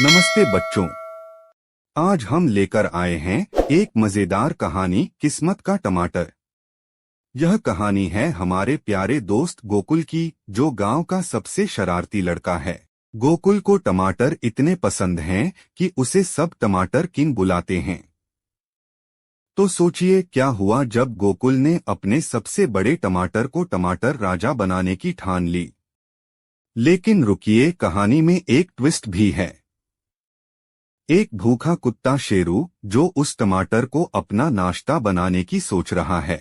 नमस्ते बच्चों। आज हम लेकर आए हैं एक मजेदार कहानी, किस्मत का टमाटर। यह कहानी है हमारे प्यारे दोस्त गोकुल की, जो गांव का सबसे शरारती लड़का है। गोकुल को टमाटर इतने पसंद हैं कि उसे सब टमाटर किंग बुलाते हैं। तो सोचिए क्या हुआ जब गोकुल ने अपने सबसे बड़े टमाटर को टमाटर राजा बनाने की ठान ली। लेकिन रुकिए, कहानी में एक ट्विस्ट भी है। एक भूखा कुत्ता शेरू, जो उस टमाटर को अपना नाश्ता बनाने की सोच रहा है।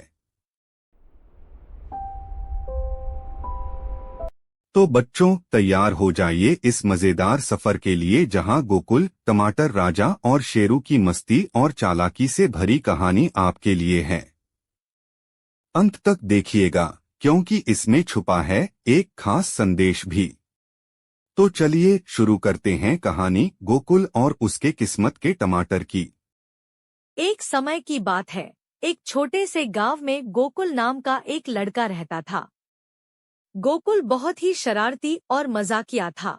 तो बच्चों, तैयार हो जाइए इस मजेदार सफर के लिए, जहां गोकुल, टमाटर राजा और शेरू की मस्ती और चालाकी से भरी कहानी आपके लिए है। अंत तक देखिएगा, क्योंकि इसमें छुपा है एक खास संदेश भी। तो चलिए शुरू करते हैं कहानी, गोकुल और उसके किस्मत के टमाटर की। एक समय की बात है। एक छोटे से गांव में गोकुल नाम का एक लड़का रहता था। गोकुल बहुत ही शरारती और मजाकिया था।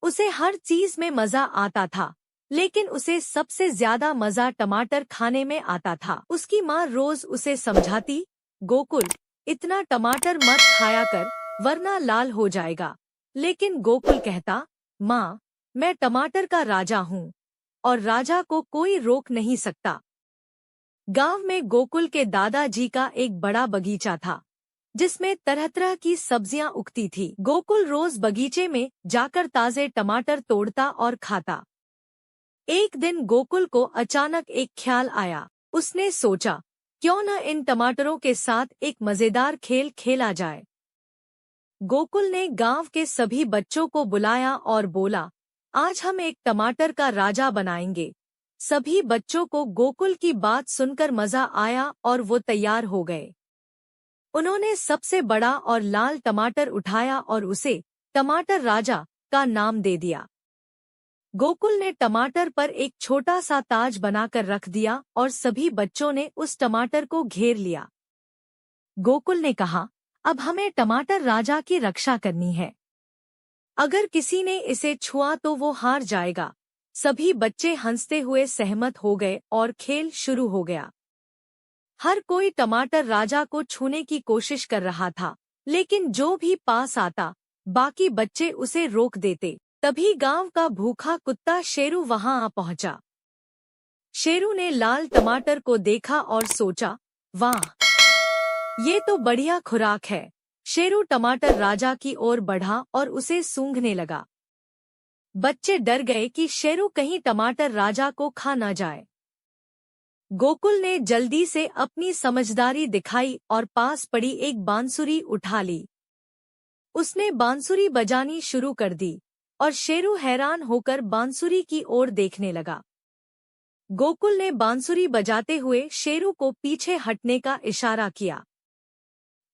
उसे हर चीज में मजा आता था, लेकिन उसे सबसे ज्यादा मजा टमाटर खाने में आता था। उसकी माँ रोज उसे समझाती, गोकुल, इतना टमाटर मत खाया कर, वरना लाल हो जाएगा। लेकिन गोकुल कहता, माँ, मैं टमाटर का राजा हूँ और राजा को कोई रोक नहीं सकता। गांव में गोकुल के दादाजी का एक बड़ा बगीचा था, जिसमें तरह तरह की सब्जियां उगती थी। गोकुल रोज बगीचे में जाकर ताजे टमाटर तोड़ता और खाता। एक दिन गोकुल को अचानक एक ख्याल आया। उसने सोचा, क्यों न इन टमाटरों के साथ एक मजेदार खेल खेला जाए। गोकुल ने गांव के सभी बच्चों को बुलाया और बोला, आज हम एक टमाटर का राजा बनाएंगे। सभी बच्चों को गोकुल की बात सुनकर मजा आया और वो तैयार हो गए। उन्होंने सबसे बड़ा और लाल टमाटर उठाया और उसे टमाटर राजा का नाम दे दिया। गोकुल ने टमाटर पर एक छोटा सा ताज बनाकर रख दिया और सभी बच्चों ने उस टमाटर को घेर लिया। गोकुल ने कहा, अब हमें टमाटर राजा की रक्षा करनी है। अगर किसी ने इसे छुआ तो वो हार जाएगा। सभी बच्चे हंसते हुए सहमत हो गए और खेल शुरू हो गया। हर कोई टमाटर राजा को छूने की कोशिश कर रहा था, लेकिन जो भी पास आता, बाकी बच्चे उसे रोक देते। तभी गांव का भूखा कुत्ता शेरू वहां आ पहुंचा। शेरू ने लाल टमाटर को देखा और सोचा, वाह, ये तो बढ़िया खुराक है। शेरू टमाटर राजा की ओर बढ़ा और उसे सूंघने लगा। बच्चे डर गए कि शेरू कहीं टमाटर राजा को खा न जाए। गोकुल ने जल्दी से अपनी समझदारी दिखाई और पास पड़ी एक बांसुरी उठा ली। उसने बांसुरी बजानी शुरू कर दी और शेरू हैरान होकर बांसुरी की ओर देखने लगा। गोकुल ने बांसुरी बजाते हुए शेरू को पीछे हटने का इशारा किया।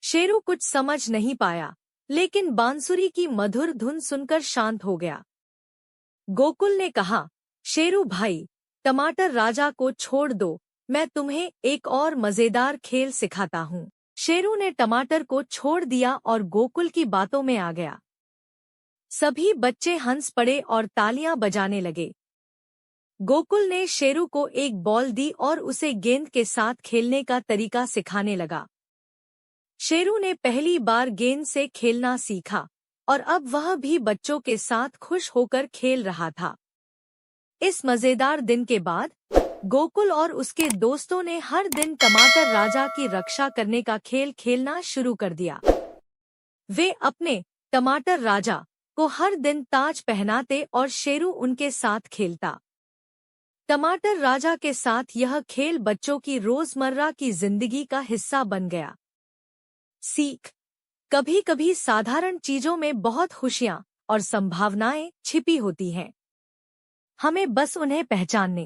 शेरू कुछ समझ नहीं पाया, लेकिन बांसुरी की मधुर धुन सुनकर शांत हो गया। गोकुल ने कहा, शेरू भाई, टमाटर राजा को छोड़ दो, मैं तुम्हें एक और मजेदार खेल सिखाता हूँ। शेरू ने टमाटर को छोड़ दिया और गोकुल की बातों में आ गया। सभी बच्चे हंस पड़े और तालियां बजाने लगे। गोकुल ने शेरू को एक बॉल दी और उसे गेंद के साथ खेलने का तरीका सिखाने लगा। शेरू ने पहली बार गेंद से खेलना सीखा और अब वह भी बच्चों के साथ खुश होकर खेल रहा था। इस मजेदार दिन के बाद गोकुल और उसके दोस्तों ने हर दिन टमाटर राजा की रक्षा करने का खेल खेलना शुरू कर दिया। वे अपने टमाटर राजा को हर दिन ताज पहनाते और शेरू उनके साथ खेलता। टमाटर राजा के साथ यह खेल बच्चों की रोजमर्रा की जिंदगी का हिस्सा बन गया। सीख, कभी कभी साधारण चीजों में बहुत खुशियां और संभावनाएं छिपी होती हैं। हमें बस उन्हें पहचानने